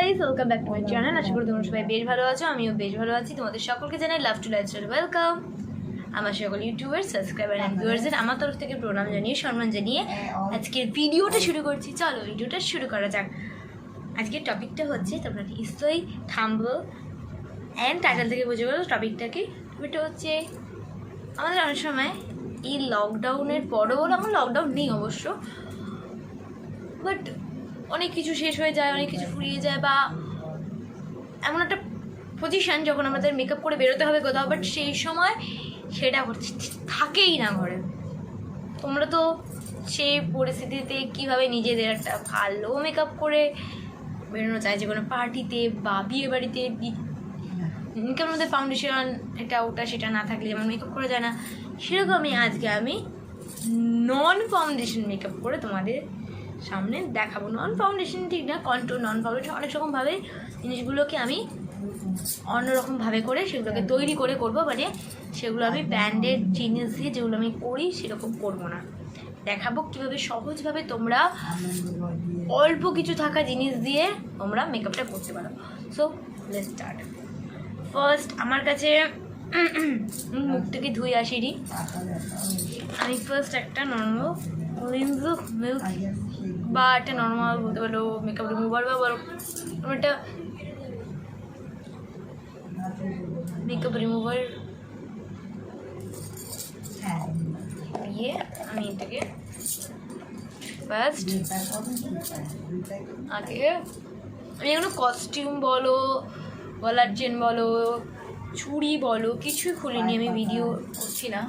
Guys, welcome back to my channel. আশা করি তোমরা সবাই বেশ ভালো আছো, আমিও বেশ ভালো আছি। তোমাদের সকলকে জানাই লাভ টু লাইফস্টাইল ওয়েলকাম। আমার সকল ইউটিউবার, সাবস্ক্রাইবার অ্যান্ড ভিউয়ার্সদের আমার তরফ থেকে প্রণাম জানিয়ে, সম্মান জানিয়ে আজকের ভিডিওটা শুরু করছি। চলো ভিডিওটা শুরু করা যাক। আজকের টপিকটা হচ্ছে, তোমরা নিশ্চয়ই থাম্বনেল অ্যান্ড টাইটেল থেকে বুঝে গেলো টপিকটা কি। টপিকটা হচ্ছে আমাদের অনেক সময় এই লকডাউনের পরও বলো, আমার লকডাউন নেই অবশ্য, বাট অনেক কিছু শেষ হয়ে যায়, অনেক কিছু ফুরিয়ে যায়, বা এমন একটা পজিশান যখন আমাদের মেকআপ করে বেরোতে হবে কোথাও, বাট সেই সময় সেটা থাকেই না ঘরে। তোমরা তো সেই পরিস্থিতিতে কীভাবে নিজেদের একটা ভালো মেকআপ করে বেরোনো চায়, যে কোনো পার্টিতে বা বিয়ে বাড়িতে, মেকআপের মধ্যে ফাউন্ডেশন এটা ওটা সেটা না থাকলে যেমন মেকআপ করা যায় না, সেরকমই আজকে আমি নন ফাউন্ডেশন মেকআপ করে তোমাদের সামনে দেখাবো। নন ফাউন্ডেশন ঠিক না, কন্ট্রোল নন ফাউন্ডেশন, অনেক রকমভাবে জিনিসগুলোকে আমি অন্যরকমভাবে করে সেগুলোকে তৈরি করে করবো, মানে সেগুলো আমি ব্র্যান্ডেড জিনিস দিয়ে যেগুলো আমি করি সেরকম করবো না। দেখাবো কীভাবে সহজভাবে তোমরা অল্প কিছু থাকা জিনিস দিয়ে তোমরা মেকআপটা করতে পারো। So let's start. ফার্স্ট আমার কাছে মুখ থেকে ধুয়ে আসিনি, আমি ফার্স্ট একটা নর্মাল ক্লিনজার মিল্ক বা একটা নর্মাল বলতে পারো মেকআপ রিমুভার বা বলো একটা মেকআপ রিমুভার দিয়ে আমি এটাকে ফার্স্ট আগে আমি এগুলো কস্টিউম বলো, গলার চেন বলো, চুড়ি বলো, কিছুই খুলিনি, আমি ভিডিও করছি না,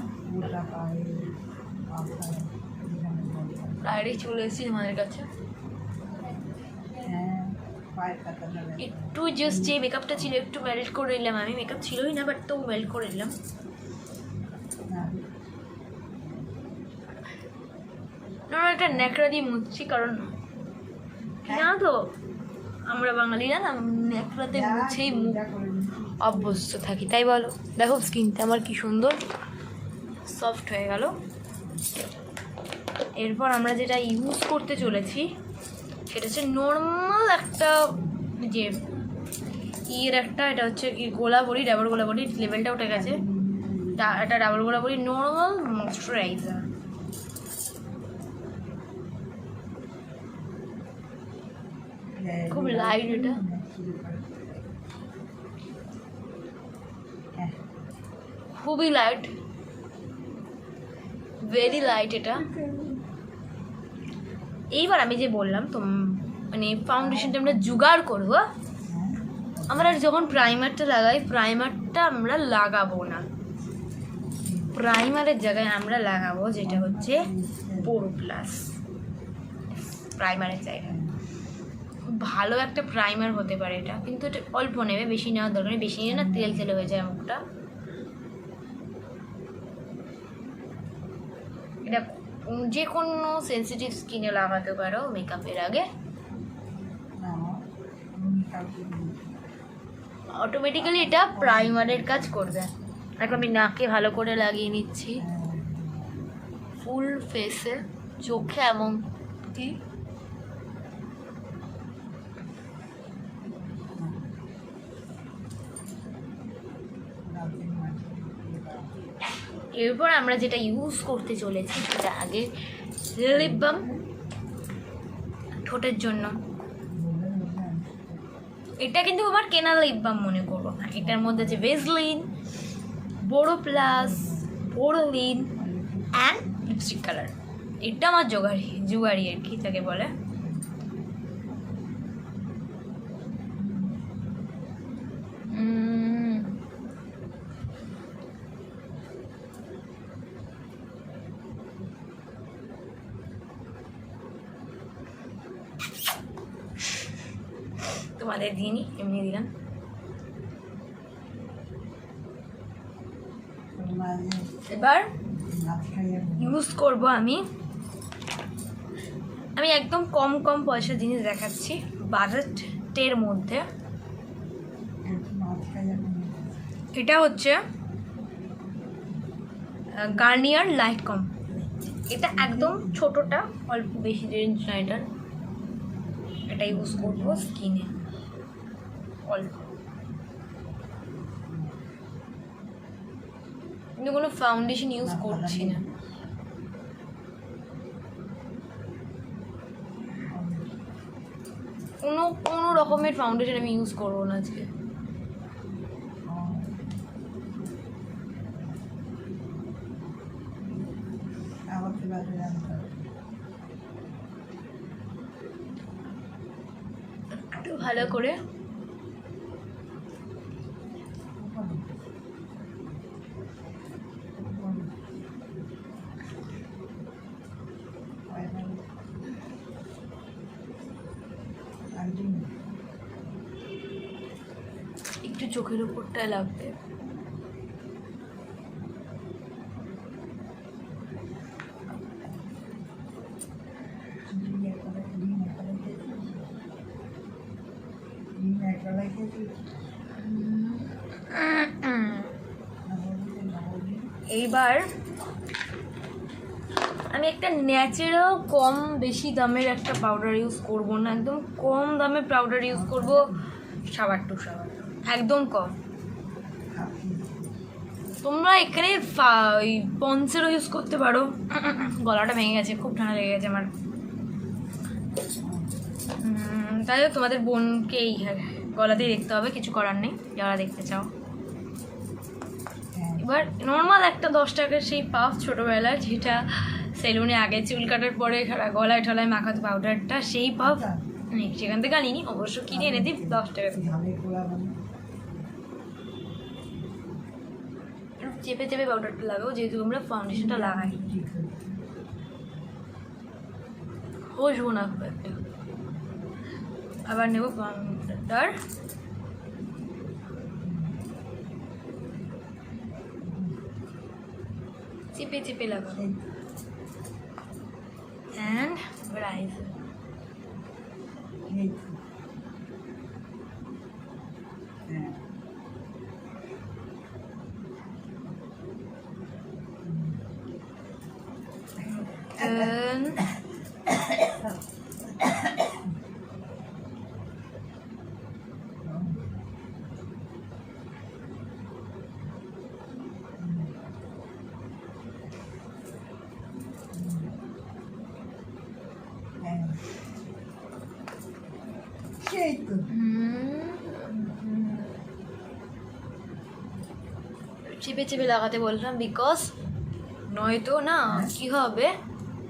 বাইরে চলে এসেছি তোমাদের কাছে। একটু জাস্ট যে মেকআপটা ছিল একটু মেল্ট করে নিলাম, আমি মেকআপ ছিলই না বাট তো মেল্ট করে নিলাম। একটা ন্যাকড়া দিয়ে মুছছি, কারণ জানো তো আমরা বাঙালিরা না ন্যাকড়াতে মুছেই মুখ অভ্যস্ত থাকি, তাই বলো। দেখো স্কিনটা আমার কি সুন্দর সফট হয়ে গেল। এরপর আমরা যেটা ইউজ করতে চলেছি সেটা হচ্ছে নর্মাল একটা যে একটা, এটা হচ্ছে কি গোলাপরি, ডাবল গোলাপরি, লেভেলটা উঠে গেছে, এটা ডাবল গোলাপরি নর্মাল ময়শ্চারাইজার। খুব লাইট, এটা খুবই লাইট, ভেরি লাইট এটা। এইবার আমি যে বললাম তো মানে ফাউন্ডেশনটা আমরা জোগাড় করবো, আমরা যখন প্রাইমারটা লাগাই, প্রাইমারটা আমরা লাগাবো না, প্রাইমারের জায়গায় আমরা লাগাবো যেটা হচ্ছে পোর প্লাস। প্রাইমারের জায়গায় খুব ভালো একটা প্রাইমার হতে পারে এটা, কিন্তু এটা অল্প নেবে, বেশি নেওয়ার দরকার নেই, বেশি নিয়ে না তেল তেলে হয়ে যায় মুখটা। এটা যে কোনো সেন্সিটিভ স্কিনে লাগাতে পারো মেকআপের আগে, অটোমেটিক্যালি এটা প্রাইমারের কাজ করবে। এখন আমি নাকে ভালো করে লাগিয়ে নিচ্ছি, ফুল ফেসে, চোখে এমন কি এরপর আমরা যেটা ইউজ করতে চলেছি সেটা আগে লিপ বাম ঠোঁটের জন্য। এটা কিন্তু আমার কেনা লিপ বাম মনে করবো না, এটার মধ্যে আছে Vaseline, borough plus, Boroline and lipstick colour. এটা আমার জুগাড়ি আর কি যাকে বলে। তোমাদের দিনই এমনি দিলাম। এবার ইউজ করব আমি একদম কম পয়সা জিনিস দেখাচ্ছি, বাজেটের মধ্যে। এটা হচ্ছে গার্নিয়ার লাইট কম, এটা একদম ছোটোটা, অল্প বেশি রেঞ্জ না এটার। এটা ইউজ করবো স্কিনে। অল্প, কিন্তু কোনো ফাউন্ডেশন ইউজ করছি না। কোনো রকমের ফাউন্ডেশন আমি ইউজ করবো না আজকে। একটু ভালো করে একটু চোখের উপরটায় লাগবে। এইবার আমি একটা ন্যাচারাল কম বেশি দামের একটা পাউডার ইউজ করব না, একদম কম দামের পাউডার ইউজ করব, সাবান একদম কম। তোমরা এখানে ওই পন্সেরও ইউজ করতে পারো। গলাটা ভেঙে গেছে, খুব ঠান্ডা লেগে গেছে আমার। তাহলে তোমাদের বোনকে এই গলাতেই দেখতে হবে, কিছু করার নেই যারা দেখতে চাও। এবার নর্মাল একটা 10 টাকার সেই পাফ ছোটোবেলায়, যেটা সেলুনে আগে চুল কাটার পরে গলায় ঠলায় মাখাতো পাউডারটা, সেই পাফ সেখান থেকে আনিনি, অবশ্য কিনে এনে দিই 10 টাকা। চেপে চেপে পাউডারটা লাগাও, যেহেতু আমরা ফাউন্ডেশনটা লাগাই। বসবো না খুব একটা। আবার নেব পাউডার, চেপে চেপে লাগাবো। And rise. চেপে চেপে লাগাতে বললাম, বিকজ নয়তো না কি হবে,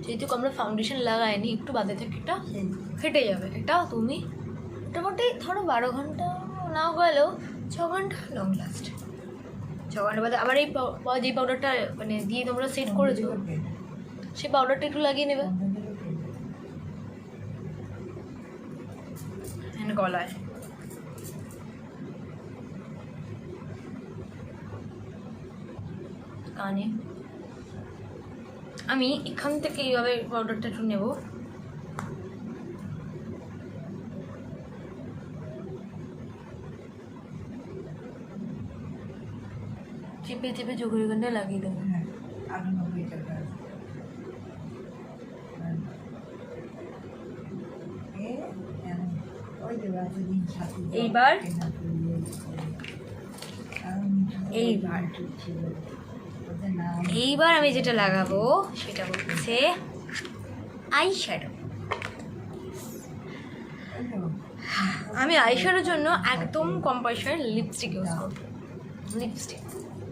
যেহেতু আমরা ফাউন্ডেশন লাগাইনি, একটু বাদে থেকে এটা ফেটে যাবে। এটা তুমি মোটামুটি ধরো 12 ঘন্টা না গেলেও 6 ঘন্টা লং লাস্ট। 6 ঘন্টা বাদে আবার এই যে পাউডারটা মানে দিয়ে তোমরা সেট করেছো, সেই পাউডারটা একটু লাগিয়ে নেবে গলায়। কানে আমি এখান থেকে এইভাবে পাউডারটা একটু নেব, চেপে চেপে চোখের এখানটা লাগিয়ে দেবো। এইবার এইবার আমি যেটা লাগাবো সেটা হচ্ছে আই শ্যাডো। আমি আই শ্যাডোর জন্য একদম কম পয়সার লিপস্টিক ইউজ করব। লিপস্টিক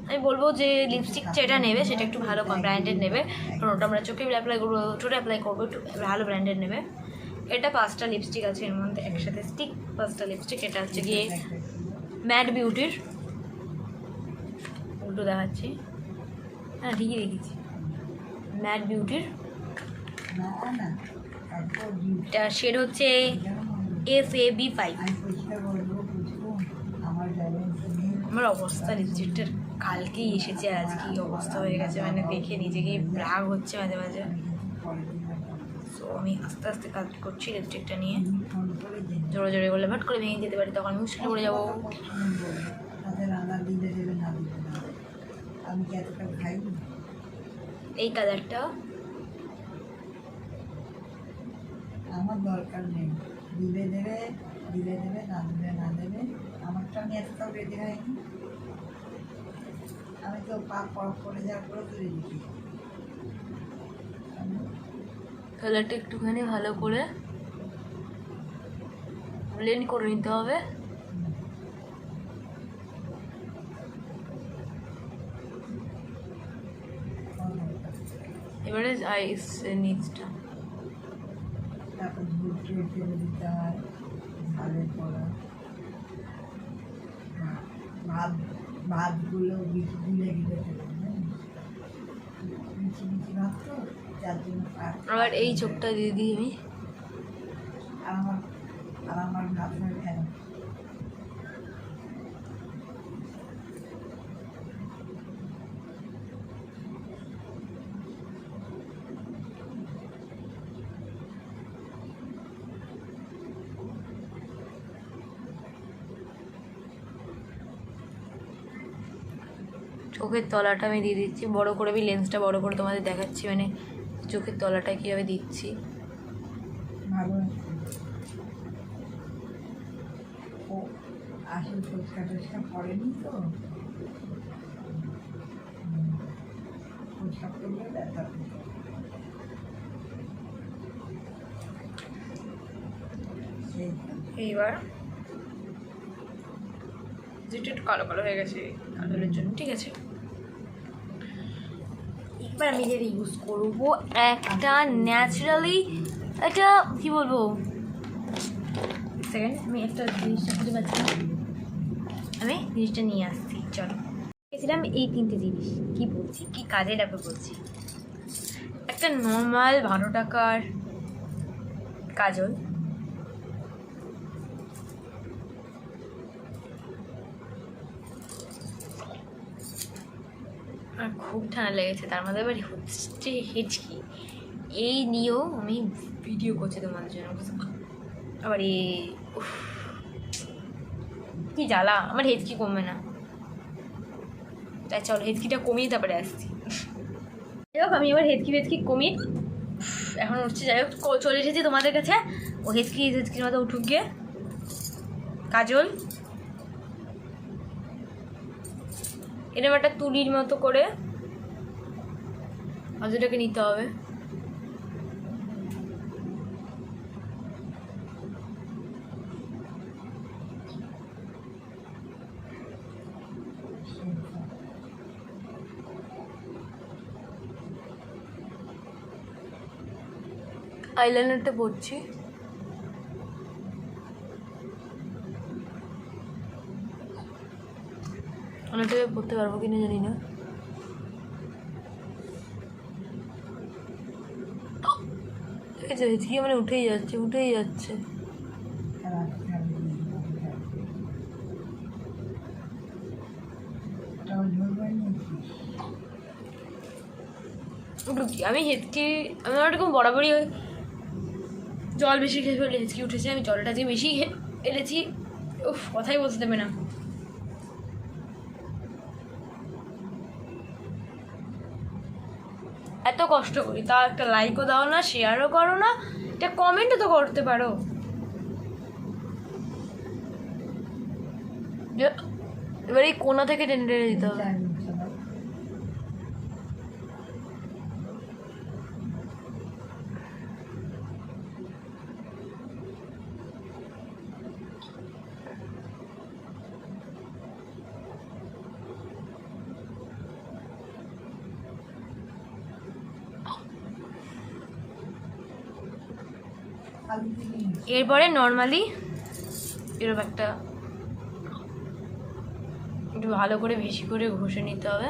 আমি বলবো যে লিপস্টিক যেটা নেবে সেটা একটু ভালো ব্র্যান্ডেড নেবে, কারণ ওটা আমরা চোখে অ্যাপ্লাই করবো, ঠোঁটে অ্যাপ্লাই করবো, একটু ভালো ব্র্যান্ডেড নেবে। এটা 5টা লিপস্টিক আছে এর মধ্যে একসাথে স্টিক, 5টা লিপস্টিক। এটা হচ্ছে গিয়ে ম্যাট বিউটির, উল্টো দেখাচ্ছি, হ্যাঁ ঠিকই রেখেছি, ম্যাট বিউটির। এটা শেড হচ্ছে FAB5। আমার অবস্থা লিপস্টিকটার কালকেই এসেছে, আজ কি অবস্থা হয়ে গেছে, মানে দেখে নিজেকে রাগ হচ্ছে মাঝে মাঝে। তো আমি আস্তে আস্তে কাজ করছি লিপস্টিকটা নিয়ে, জোরে জোরে করলে ভাট করে ভেঙে যেতে পারি, তখন মুশকিল পড়ে যাবো। এই কালারটা আমার দরকার নেই, দিলে দেবে দিলে দেবে, না দিলে না দেবে। আমারটা আমি এতটাও রেডি হয়নি, আমি তো পা পড়া পড়ে যাওয়ার পরে তো রেডি দিই। কালারটা একটুখানি ভালো করে ব্লেন্ড করে নিতে হবে। এবারে আইস নিচটা তারপর ঝুল টুল ফেলে দিতে হয়, ঝালের পড়া ভাতগুলো গুলে গিলে ফেলে মিচি মিচি ভাত তো, যার জন্য আবার এই চোখটা দিয়ে দিই আমি। আর আমার ভাত হয়ে ফেলে। চোখের তলাটা আমি দিয়ে দিচ্ছি বড় করে, আমি লেন্সটা বড় করে তোমাদের দেখাচ্ছি, মানে চোখের তলাটা কীভাবে দিচ্ছি। ভালো ও আসল ফুচকা টুচকা পড়েনি তো, ফুচকা পড়লে ব্যথা। এইবার যেটা একটু কালো কালো হয়ে গেছে কাজলের জন্য, ঠিক আছে। এবার আমি যেটা ইউজ করবো একটা ন্যাচারালি, একটা কী বলবো, সেকেন্ড আমি একটা জিনিসটা খুঁজে পাচ্ছি না, আমি জিনিসটা নিয়ে আসছি। চলো, গেছিলাম এই তিনটে জিনিস, কি বলছি কি কাজে ডাকে বলছি। একটা নর্মাল 12 টাকার কাজল, আর খুব ঠান্ডা লেগেছে, তার মধ্যে এবার হচ্ছে হেঁচকি, এই নিয়েও আমি ভিডিও করছি তোমাদের জন্য। আবার কি জ্বালা, আমার হেঁচকি কমবে না, তাই চলো হেঁচকিটা কমিয়ে তারপরে আসছি। যাই হোক, আমি এবার হেঁচকি কমিয়ে এখন উঠছি। যাই হোক, চলে এসেছি তোমাদের কাছে। ও হেঁচকির মতো উঠুক গিয়ে। কাজল এরকম একটা তুলির মতো করে কাজলটাকে নিতে হবে। আইলাইনারটা পড়ছি, অনেকটা পড়তে পারবো কিনা জানি না। এই যে হেঁচকি মানে উঠেই যাচ্ছে। আমি আমার এরকম বরাবরই জল বেশি খেয়ে ফেলে হেঁচকি উঠেছে। আমি জলটা যে বেশি এনেছি, উফ কথাই বলতে দেবে না। এত কষ্ট করি, তা একটা লাইকও দাও না, শেয়ারও করো না, একটা কমেন্টও তো করতে পারো। এবার এই কোনা থেকে টেনে টেনে দিতে হবে। এরপরে নর্মালি এরকম একটা একটু ভালো করে বেশি করে ঘষে নিতে হবে।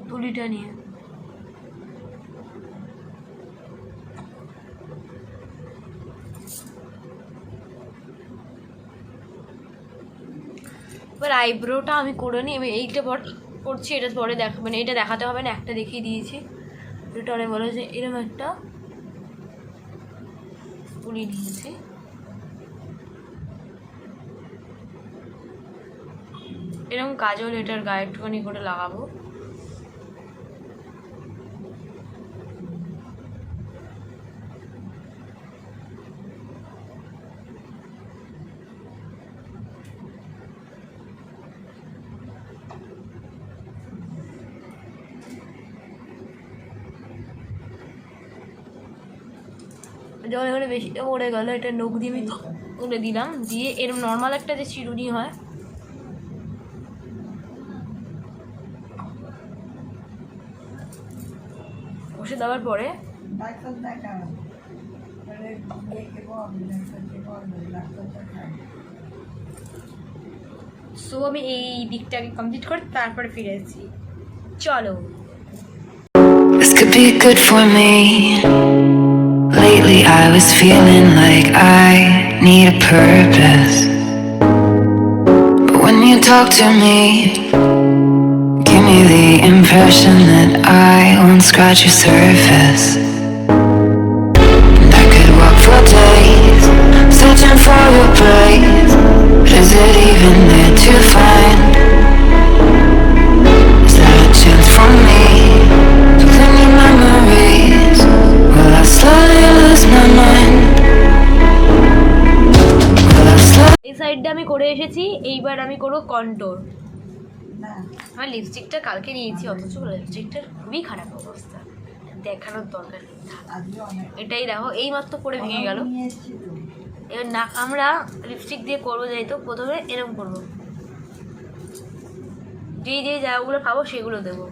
তুলিটা নিয়ে এবার আইব্রোটা আমি করে নিই। আমি এইটা করছি, এটা পরে মানে এটা দেখাতে হবে না, একটা দেখিয়ে দিয়েছি। এটা অনেক বলা যে এরকম একটা পুরি নিয়েছি, এরকম কাজল এটার গায়ে একটুখানি করে লাগাবো। যখন এখানে বেশিটা পড়ে গেল, এটা নখ দিয়ে আমি তুলে দিলাম, দিয়ে এরকম নর্মাল একটা যে চিরুনি হয় বসে দেওয়ার পরে সো আমি এই দিকটাকে কমপ্লিট করে তারপরে ফিরে এসেছি। চলো। This could be good for me. Lately I was feeling like I need a purpose. But when you talk to me, give me the impression that I won't scratch your surface. And I could walk for days, searching for your place. But is it even there to find? Is there a chance for me to clean your memories? Will I slowly lose my mind? Will I slowly... এই সাইডটা আমি করে এসেছি, এইবার আমি করবো control. আমার লিপস্টিকটা কালকে নিয়েছি, অথচ লিপস্টিকটার খুবই খারাপ অবস্থা, দেখানোর দরকার নেই। এটাই দেখো, এই মাত্র পরে ভেঙে গেল। এবার না আমরা লিপস্টিক দিয়ে করবো, যাই তো প্রথমে এরকম করবো, যে যে জায়গাগুলো খাবো সেগুলো দেবো।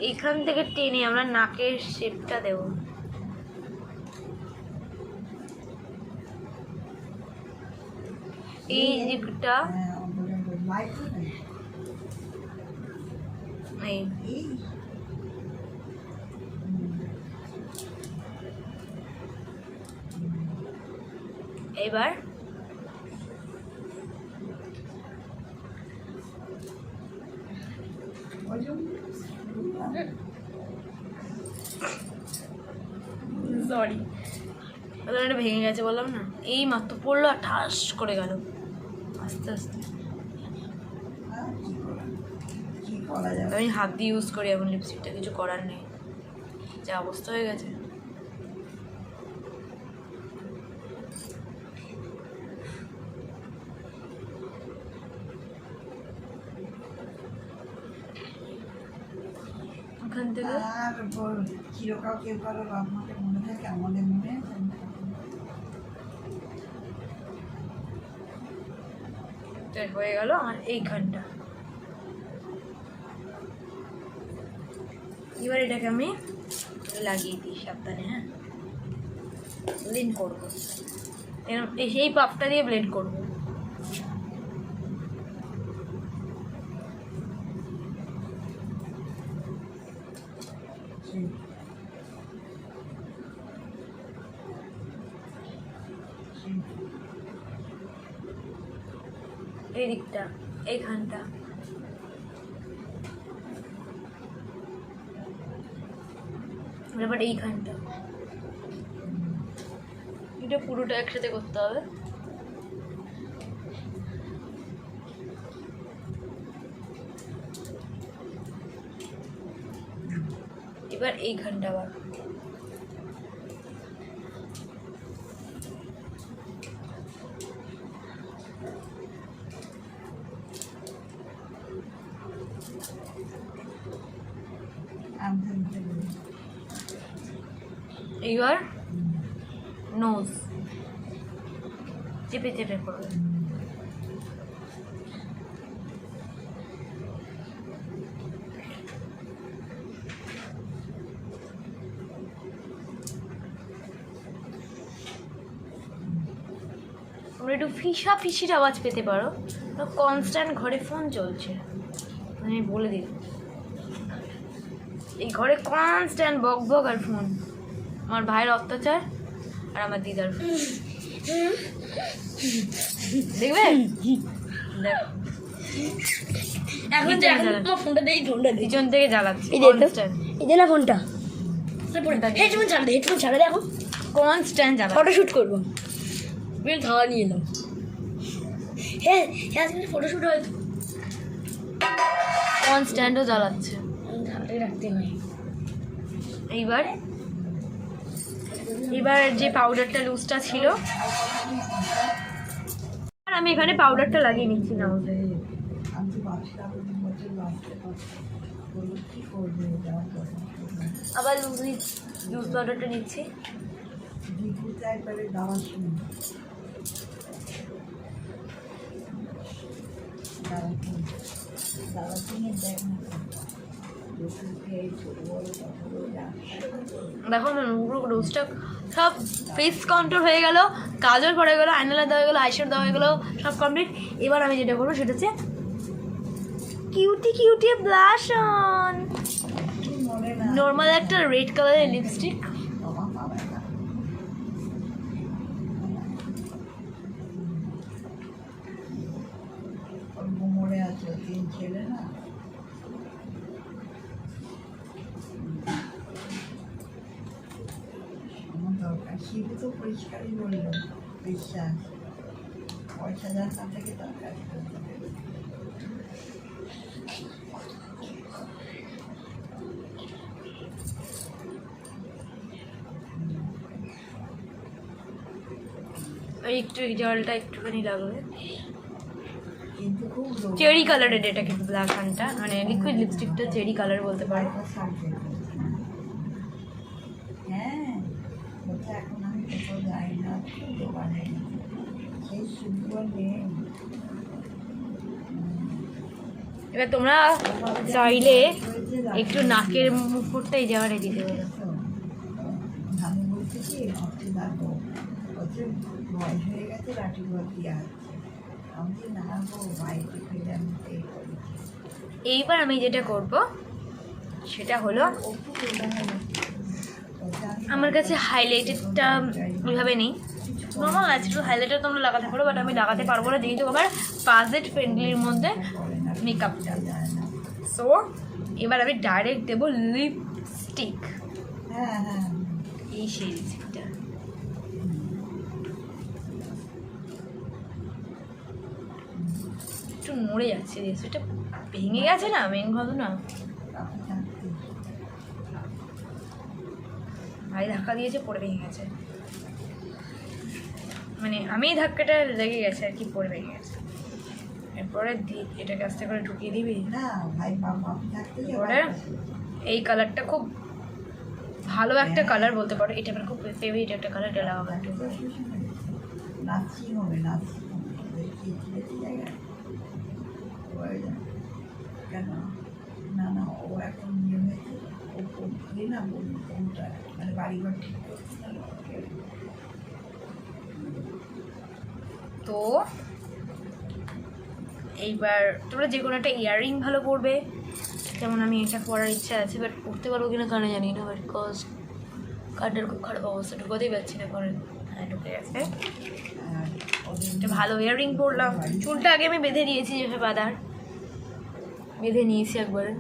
এইখান থেকে টেনে আমরা নাকের শেপটা দেবো। এই দিকটা এবার সরি, এটা ভেঙে গেছে বললাম না, এই মাত্র পড়লো আর ঠাস করে গেল। আস্তে আস্তে আমি হাত দিয়ে ইউজ করি এখন লিপস্টিকটা, কিছু করার নেই, যা অবস্থা হয়ে গেছে। ওখান থেকে চিরকাল কেউ কারো আপনাকে মনে থাকে, আমাদের মনে হয়ে গেল আমার এইখানটা। এবার এটাকে আমি লাগিয়ে দিই সাবধানে। হ্যাঁ, ব্লেন্ড করবো, এই পাপটা দিয়ে ব্লেন্ড করবো। এই দিকটা, এইখানটা এবার এইখানটা, এটা পুরোটা একসাথে করতে হবে। এবার এইখানটা আবার এইবার নোজ চেপে চেপে করবে। তোমরা একটু ফিসা ফিসির আওয়াজ পেতে পারো, কনস্ট্যান্ট ঘরে ফোন চলছে, আমি বলে দিই, এই ঘরে কনস্ট্যান্ট বক বক আর ফোন, আমার ভাইয়ের অত্যাচার আর আমার দিদার ফোন। দেখবে দেখো এখন যে এখন তোমার ফোনটা দেই ফোনটা দেই পিছন থেকে জ্বালাচ্ছি এই দেখো কনস্ট্যান্ট এই যে না ফোনটা হেডফোন ছাড়া দে এখন কনস্ট্যান্ট জ্বালাচ্ছি ফটোশুট করবো বেশ খাওয়া নিয়ে এলাম হ্যাঁ হ্যাঁ আজকে ফটোশুট হয়তো কনস্ট্যান্টও জ্বালাচ্ছে ধারে রাখতে হয় এইবার এবার যে পাউডারটা লুজটা ছিল আর আমি এখানে পাউডারটা লাগিয়ে নিচ্ছি না ওদের আমি তো বাচ্চা বছর বাঁচতে পারছি বলো কী করবে যাওয়ার কথা আবার লুজ পাউডারটা নিচ্ছি দিদিতে একবারে দাওয়া শুনি দাওয়া শুনে দেখ না দেখো না পুরো রোজটা সব ফেস কন্ট্রোল হয়ে গেল, কাজল পড়ে গেল, আইনালা দেওয়া হয়ে গেলো, আইশ্যাডো দেওয়া হয়ে গেলো, সব কমপ্লিট। এবার আমি যেটা করবো সেটা হচ্ছে কিউটি ব্লাশ অন, নর্মাল একটা রেড কালারের লিপস্টিক। মরে আছে 3 ছেলে না আমার দরকার শিবু তো পরিষ্কারই বলল বিশ্বাস পয়সা যার কাছ থেকে তার কাজ করতে হবে ওই একটু জলটা একটুখানি লাগবে, কিন্তু খুব চেরি কালারের, এটা কিন্তু ব্ল্যাক হানটা মানে লিকুইড লিপস্টিকটা চেরি কালার বলতে পারো। হ্যাঁ বলছে এখন আমি কোথাও যাই না দোকানে সেই শুধু নেই এবার তোমরা চাইলে একটু নাকের মুকুটটা এই জায়গাটায় দিতে পারো। আমি বলছি কি হচ্ছে দেখো হচ্ছে বয়স হয়ে গেছে লাঠি ঘর দিয়ে আসছে আমি যে না গো বাইরে ফেলে আমি এই করি এইবার আমি যেটা করব সেটা হলো, আমার কাছে হাইলাইটারটা ওইভাবে নেই, নর্মাল ন্যাচারাল হাইলাইটার তোমরা লাগাতে পারো, বাট আমি লাগাতে পারবো না যেহেতু আমার বাজেট ফ্রেন্ডলির মধ্যে মেকআপটা। সো এবার আমি ডাইরেক্ট দেবো লিপস্টিক, হ্যাঁ হ্যাঁ এই সেই লিপস্টিকটা। একটু নড়ে যাচ্ছে, রেসিপিটা ভেঙে গেছে না, মেন কথা না ভাই ধাক্কা দিয়েছে পড়ে ভেঙে গেছে, মানে আমি ধাক্কাটা লেগে গেছে আর কি, পড়ে ভেঙে গেছে। এরপরে এটাকে আস্তে করে ঢুকিয়ে দিবি। না ভাই বাবা থাকতে এরপরে এই কালারটা খুব ভালো একটা কালার বলতে পারো, এটা আমার খুব ফেভারিট একটা কালার, এটা লাগাবো একটু করে। নাচি হবে নাচি জায়গায় কেন না না ও এখন নিয়ে হয়েছে ও করবে না কোনটা মানে বাড়িঘর ঠিক করছে না তো এইবার তোমরা যে কোনো একটা ইয়াররিং ভালো পরবে, যেমন আমি এটা পরার ইচ্ছা আছে, বাট পরতে পারবো কিনা কারণে জানি না, বাট বিকজ কার্ডের খুব খারাপ অবস্থা, ঢুকতেই পারছি না পরে। হ্যাঁ ঢুকে গেছে। একটা ভালো ইয়াররিং পরলাম, চুলটা আগে আমি বেঁধে নিয়েছি, যেভাবে বাঁধার বেঁধে নিয়েছি একবারে,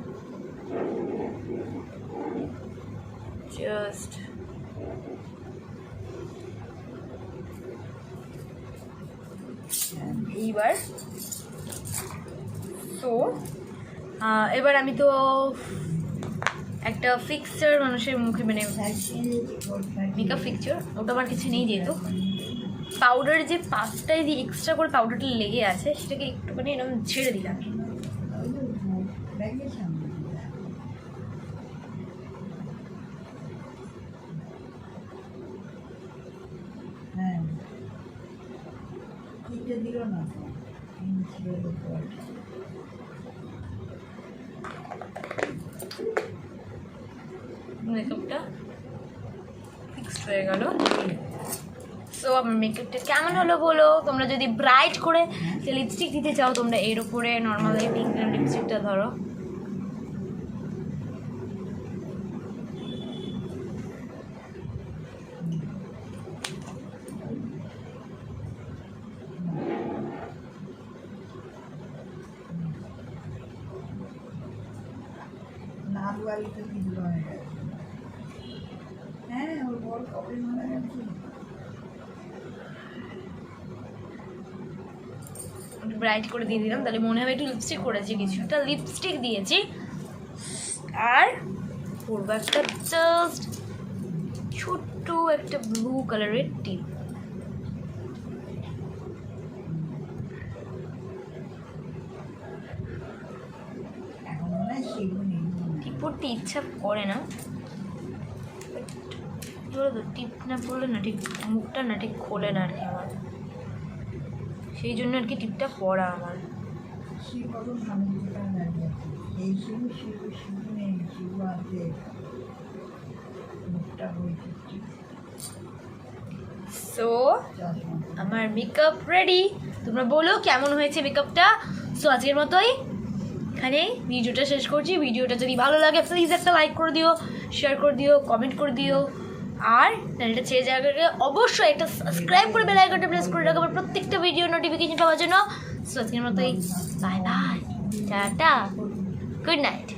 জাস্ট এইবার। তো এবার আমি তো একটা ফিক্সচার মানুষের মুখে মানে মেকআপ ফিক্সচার, ওটা আমার কিছু নেই যেহেতু, পাউডার যে পাঁচটায় দিয়ে এক্সট্রা করে পাউডারটা লেগে আছে সেটাকে একটুখানি এরকম ছেড়ে দিলাম। হ্যাঁ দিল না মেকআপটা ফিক্সড হয়ে গেল। সো আমার মেকআপটা কেমন হলো বলো, তোমরা যদি ব্রাইট করে যে লিপস্টিক দিতে চাও তোমরা এর উপরে নর্মাল এই পিঙ্ক লিপস্টিকটা ধরো, আলু আলু তো কিন্তু হয়ে গেছে। হ্যাঁ ওর বড় কবে মারা গেছে। ব্রাইট করে দিয়ে দিলাম, তাহলে মনে হবে একটু লিপস্টিক করেছি, কিছুটা লিপস্টিক দিয়েছি। আর পরবো একটা জাস্ট ছোট্ট একটা ব্লু কালারের টিপ। এখন মনে হয় সেগুলো নেই। টিপ পরতে ইচ্ছা করে না, বলো তো টিপ না পরলে না ঠিক মুখটা না ঠিক খোলে না আর কি আমার, সেই জন্য আর কি টিপটা পরা আমার। সে কত ভালো দোকান দাঁড়িয়ে আছে। এই শিবু শিবু শিবু নেই, শিবু আছে মুখটা বইছে সো চশমা। আমার মেকআপ রেডি, তোমরা বলো কেমন হয়েছে মেকআপটা। সো আজকের মতোই এখানে ভিডিওটা শেষ করছি। ভিডিওটা যদি ভালো লাগে প্লিজ একটা লাইক করে দিও, শেয়ার করে দিও, কমেন্ট করে দিও, আর চ্যানেলটা ছেড়ে যাওয়ার আগে অবশ্যই একটা সাবস্ক্রাইব করে বেল আইকনটা প্রেস করে রাখো আমার প্রত্যেকটা ভিডিও নোটিফিকেশন পাওয়ার জন্য। সো আজকের মতোই bye bye, tata, good night.